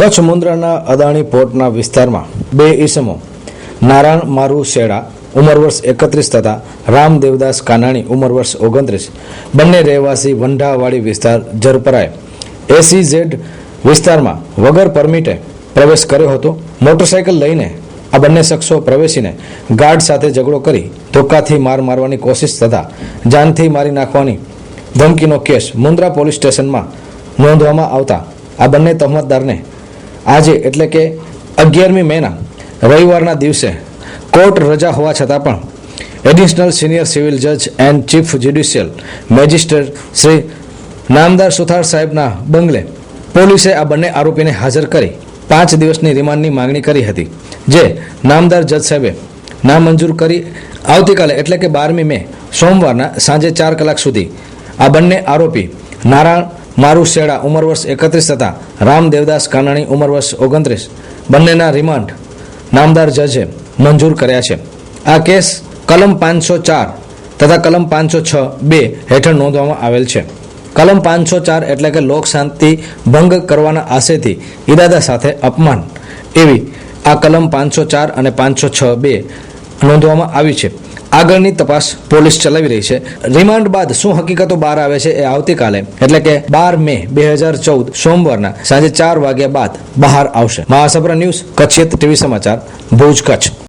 કચ્છ મુન્દ્રાના અદાણી પોર્ટના વિસ્તારમાં બે ઈસમો નારાયણ મારુ શેડા ઉંમર વર્ષ 31 તથા રામ દેવદાસ કાનાણી ઉંમર વર્ષ 29 બંને રહેવાસી વંઢાવાડી વિસ્તાર જરપરાએ એસીઝેડ વિસ્તારમાં વગર પરમિટે પ્રવેશ કર્યો હતો. મોટરસાયકલ લઈને આ બંને શખ્સો પ્રવેશીને ગાર્ડ સાથે ઝઘડો કરી ધોકાથી માર મારવાની કોશિશ તથા જાનથી મારી નાખવાની ધમકીનો કેસ મુન્દ્રા પોલીસ સ્ટેશનમાં નોંધવામાં આવતા આ બંને તહોમતદારને આજે એટલે કે 11મી મેના રવિવારના દિવસે કોર્ટ રજા હોવા છતાં પણ એડિશનલ સિનિયર સિવિલ જજ and chief judicial magistrate Shri નામદાર સુથાર સાહેબના બંગલે પોલીસે આ બંને આરોપીને હાજર કરી 5 દિવસની રિમાન્ડની માંગણી કરી હતી, જે નામદાર જજ સાહેબે નામંજૂર કરી આવતીકાલે એટલે કે 12મી મે સોમવારના સાંજે 4 કલાક સુધી આ બંને આરોપી નારાયણ મારુ શેડા ઉંમર વર્ષ 31 તથા રામ દેવદાસ કાનાણી ઉંમર વર્ષ 29 બંનેના રિમાન્ડ નામદાર જજે મંજૂર કર્યા છે. આ કેસ કલમ 504 તથા કલમ 506(2) હેઠળ નોંધવામાં આવેલ છે. કલમ 504 એટલે કે લોક શાંતિ ભંગ કરવાના આશયથી ઇરાદા સાથે અપમાન એવી આ કલમ 504 અને 506(2) નોંધવામાં આવી છે. આગળની તપાસ પોલીસ ચલાવી રહી છે. રિમાન્ડ બાદ શું હકીકતો બહાર આવે છે એ આવતીકાલે એટલે કે 12 મે 2014 સોમવારના સાંજે 4 વાગ્યા બાદ બહાર આવશે. મહાસભરા ન્યૂઝ, કચ્છિયત ટીવી સમાચાર, ભુજ, કચ્છ.